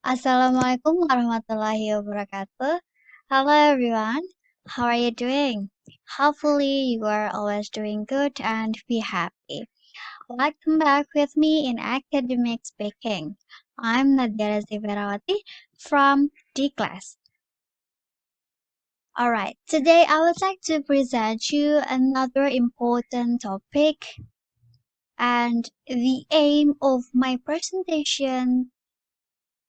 Assalamualaikum warahmatullahi wabarakatuh. Hello everyone. How are you doing? Hopefully you are always doing good and be happy. Welcome back with me in Academic Speaking. I'm Nadya Verawaty from D class. Alright, today I would like to present you another important topic, and the aim of my presentation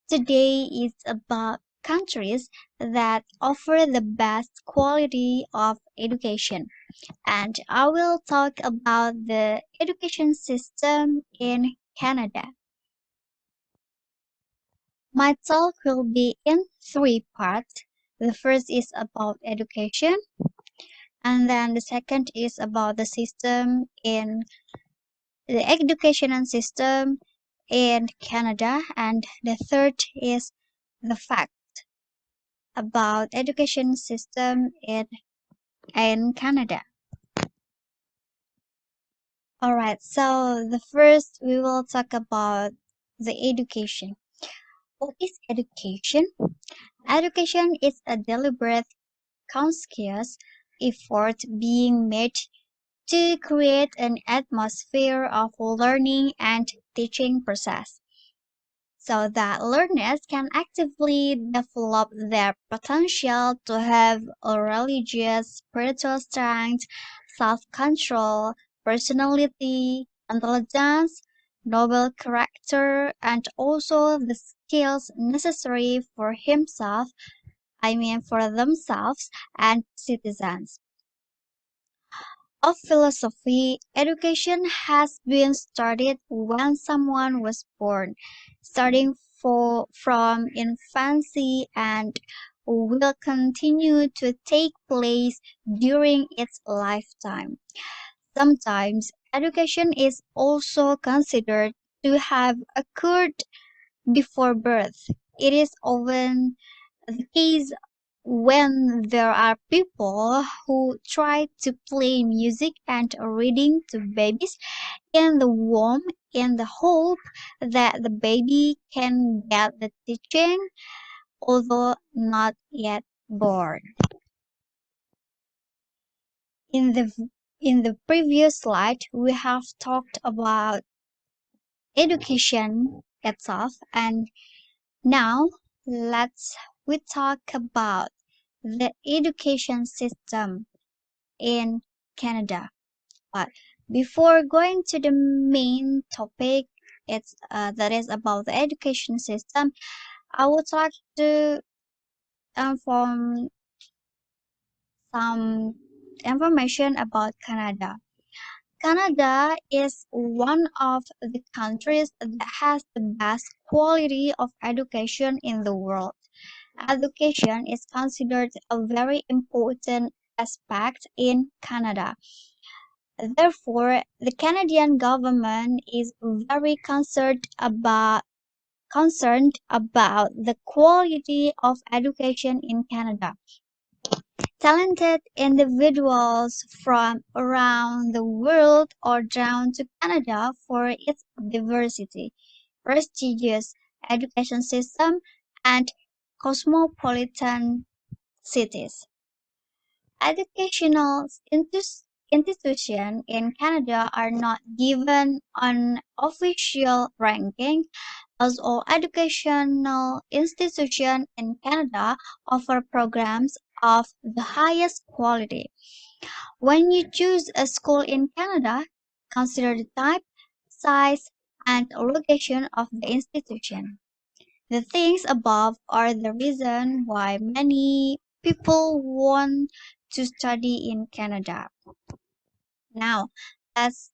today is about countries that offer the best quality of education, and I will talk about the education system in Canada. My talk will be in three parts. The first is about education, and then the second is about the system in the educational system in Canada, and the third is the fact about education system in Canada. Alright, so the first we will talk about the education. What is education? Education is a deliberate, conscious effort being made to create an atmosphere of learning and teaching process so that learners can actively develop their potential to have a religious, spiritual strength, self-control, personality, intelligence, noble character, and also the skills necessary for for themselves and citizens. Of philosophy, education has been started when someone was born, starting from infancy and will continue to take place during its lifetime. Sometimes education is also considered to have occurred before birth. It is often the case when there are people who try to play music and reading to babies in the womb in the hope that the baby can get the teaching, although not yet born. In the previous slide, we have talked about education itself, and now let's we talk about the education system in Canada. But before going to the main topic, it's that is about the education system, I would like to inform some information about Canada. Canada is one of the countries that has the best quality of education in the world. Education is considered a very important aspect in Canada. Therefore, the Canadian government is very concerned about the quality of education in Canada. Talented individuals from around the world are drawn to Canada for its diversity, prestigious education system, and cosmopolitan cities. Educational institutions in Canada are not given an official ranking, as all educational institutions in Canada offer programs of the highest quality. When you choose a school in Canada, consider the type, size, and location of the institution. The things above are the reason why many people want to study in Canada. Now, let's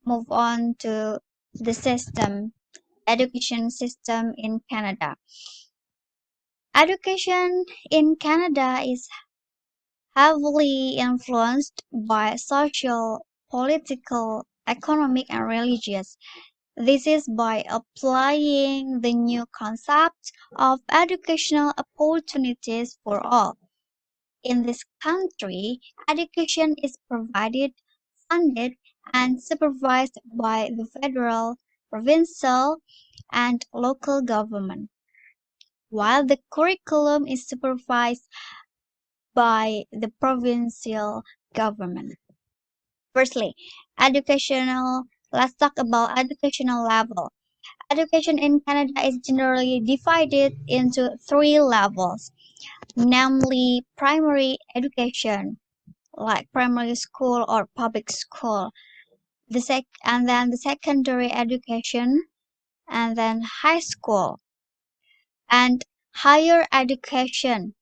move on to the education system in Canada. Education in Canada is heavily influenced by social, political, economic, and religious. This is by applying the new concept of educational opportunities for all. In this country, education is provided, funded, and supervised by the federal provincial, and local government, while the curriculum is supervised by the provincial government. Firstly, educational. Let's talk about educational level. Education in Canada is generally divided into three levels, namely primary education, like primary school or public school, and then the secondary education, and then high school, and higher education,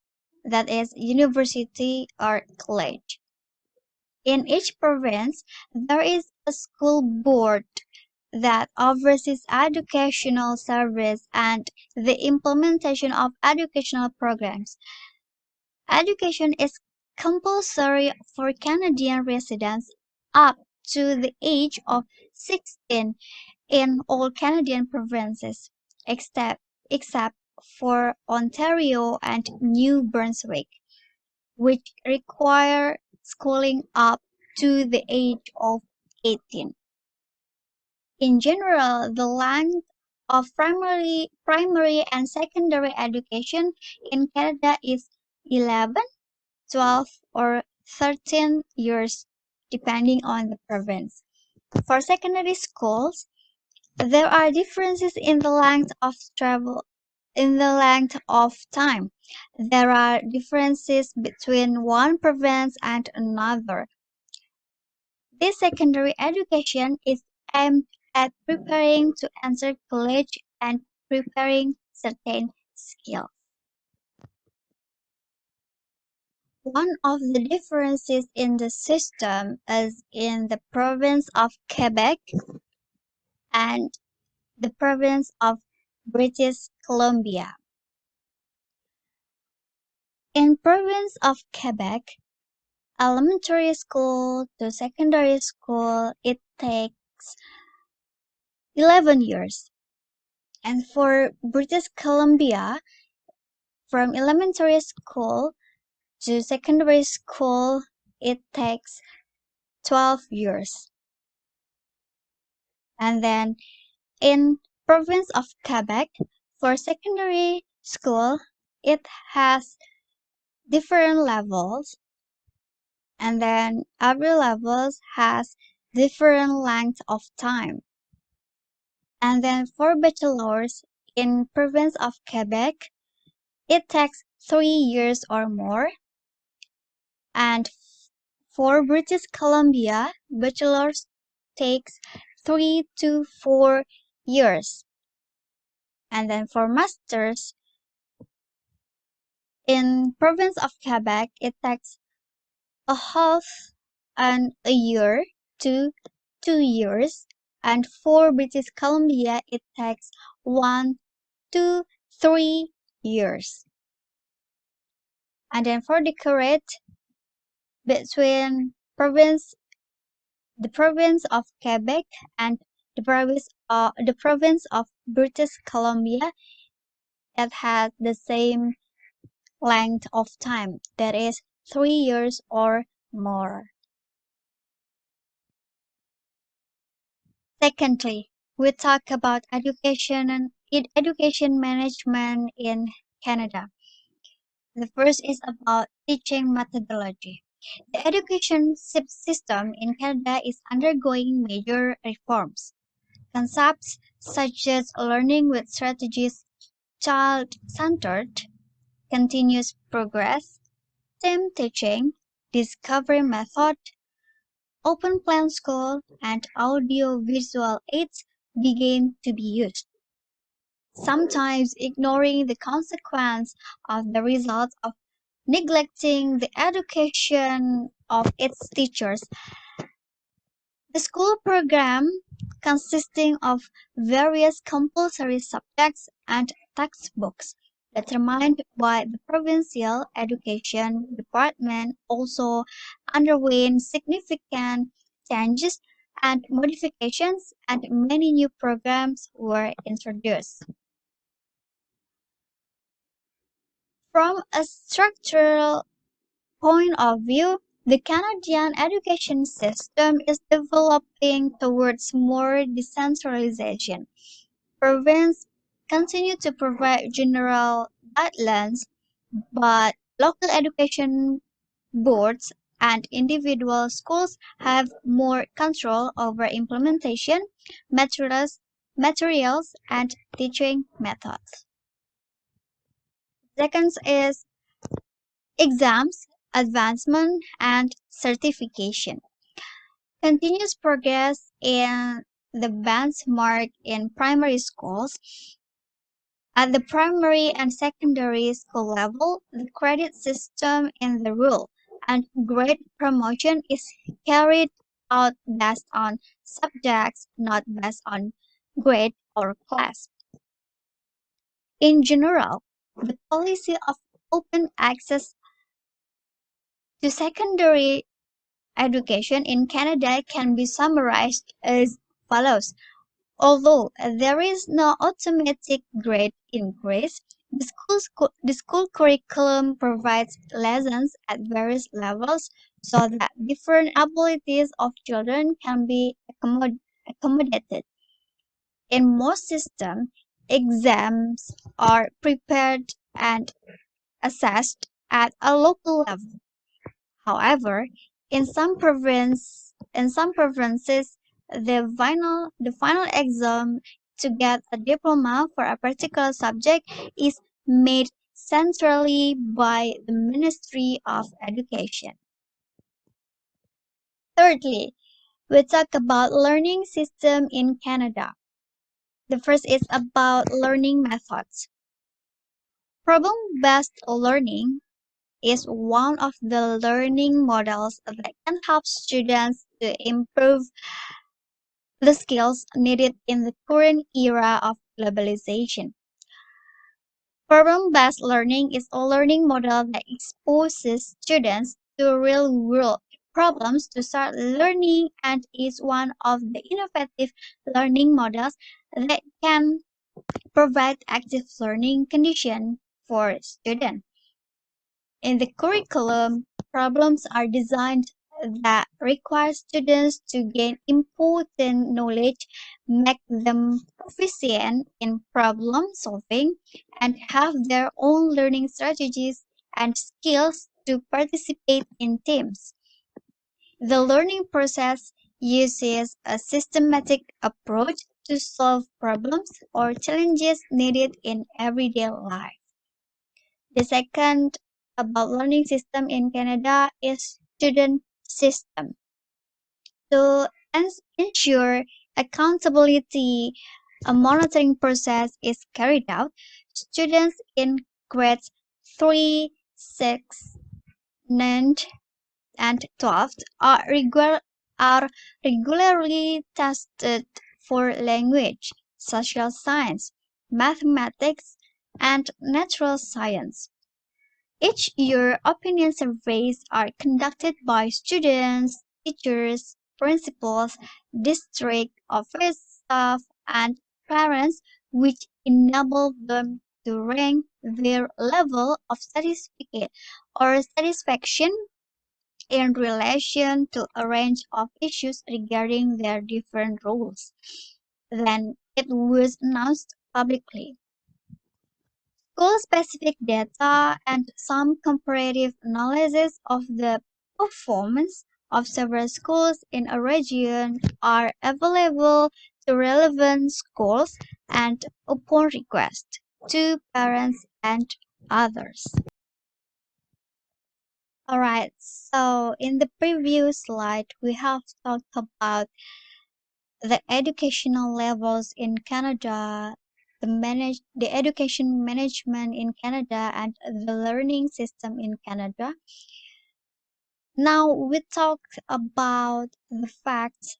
that is university or college. In each province, there is a school board that oversees educational service and the implementation of educational programs. Education is compulsory for Canadian residents up to the age of 16 in all Canadian provinces, except for Ontario and New Brunswick, which require schooling up to the age of 18. In general, the length of primary and secondary education in Canada is 11, 12, or 13 years, depending on the province. For secondary schools, there are differences in the length of time. There are differences between one province and another. This secondary education is aimed at preparing to enter college and preparing certain skills. One of the differences in the system is in the province of Quebec and the province of British Columbia. In province of Quebec, elementary school to secondary school, it takes 11 years. And for British Columbia, from elementary school to secondary school, it takes 12 years. And then in province of Quebec, for secondary school, it has different levels, and then every levels has different length of time. And then for bachelor's in province of Quebec, it takes 3 years or more. And for British Columbia, bachelor's takes 3 to 4 years. And then for master's in province of Quebec, it takes a half and a year to 2 years. And for British Columbia, it takes 1 to 3 years. And then for the current between the province of Quebec and the province of British Columbia, it has the same length of time, that is 3 years or more. Secondly, we talk about education and education management in Canada. The first is about teaching methodology. The education system in Canada is undergoing major reforms. Concepts such as learning with strategies, child-centered, continuous progress, STEM teaching, discovery method, open plan school, and audio-visual aids begin to be used, sometimes ignoring the consequence of the results of neglecting the education of its teachers. The school program, consisting of various compulsory subjects and textbooks, determined by the Provincial Education Department, also underwent significant changes and modifications, and many new programs were introduced. From a structural point of view, The Canadian education system is developing towards more decentralization. Provinces continue to provide general guidelines, but local education boards and individual schools have more control over implementation, materials and teaching methods. Second is exams, advancement, and certification. Continuous progress in the benchmark in primary schools. At the primary and secondary school level, the credit system in the rule and grade promotion is carried out based on subjects, not based on grade or class. In general, the policy of open access to secondary education in Canada can be summarized as follows. Although there is no automatic grade increase, the school curriculum provides lessons at various levels so that different abilities of children can be accommodated. In most systems, exams are prepared and assessed at a local level. However, in some provinces, the final exam to get a diploma for a particular subject is made centrally by the Ministry of Education. Thirdly, we talk about learning system in Canada. The first is about learning methods. Problem-based learning is one of the learning models that can help students to improve the skills needed in the current era of globalization. Problem-based learning is a learning model that exposes students to real-world problems to start learning and is one of the innovative learning models that can provide active learning conditions for students. In the curriculum, problems are designed that require students to gain important knowledge, make them proficient in problem solving, and have their own learning strategies and skills to participate in teams. The learning process uses a systematic approach to solve problems or challenges needed in everyday life. The second about learning system in Canada is student system. To ensure accountability, a monitoring process is carried out. Students in grades 3, 6, 9, and 12 are regularly tested for language, social science, mathematics, and natural science. Each year, opinion surveys are conducted by students, teachers, principals, district office staff, and parents, which enable them to rank their level of satisfaction in relation to a range of issues regarding their different roles. Then it was announced publicly. School-specific data and some comparative analysis of the performance of several schools in a region are available to relevant schools and upon request to parents and others. Alright, so in the previous slide, we have talked about the educational levels in Canada, the education management in Canada, and the learning system in Canada. Now we talk about the facts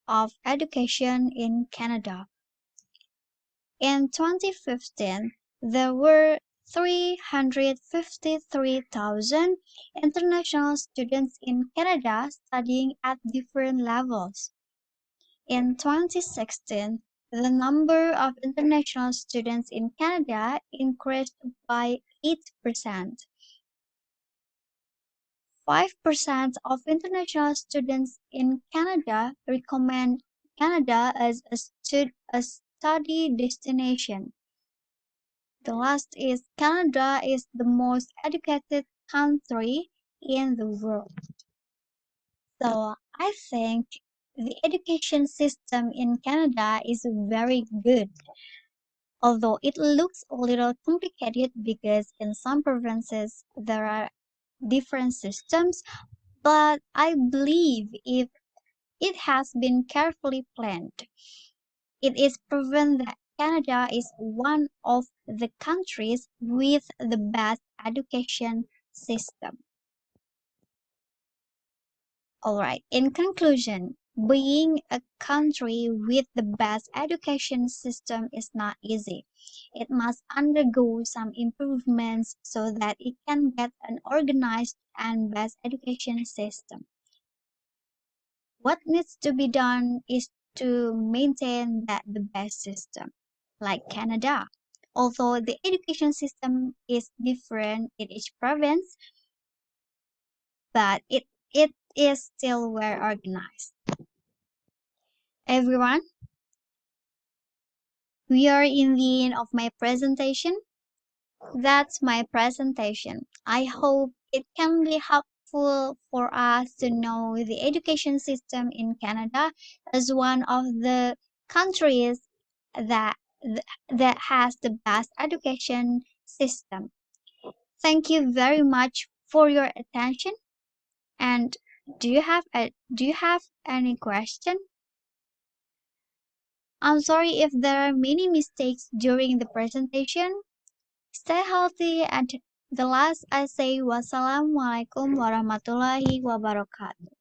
of education in Canada. In 2015, there were 353,000 international students in Canada studying at different levels. In 2016, the number of international students in Canada increased by 8%. 5% of international students in Canada recommend Canada as a study destination. The last is Canada is the most educated country in the world. So I think the education system in Canada is very good, although it looks a little complicated because in some provinces there are different systems, but I believe if it has been carefully planned, it is proven that Canada is one of the countries with the best education system. Alright, in conclusion, being a country with the best education system is not easy. It must undergo some improvements so that it can get an organized and best education system. What needs to be done is to maintain that the best system, like Canada. Although the education system is different in each province, but it is still well organized. Everyone, we are in the end of my presentation. That's my presentation. I hope it can be helpful for us to know the education system in Canada as one of the countries that that has the best education system. Thank you very much for your attention. And do you have any question? I'm sorry if there are many mistakes during the presentation. Stay healthy and the last I say wassalamualaikum warahmatullahi wabarakatuh.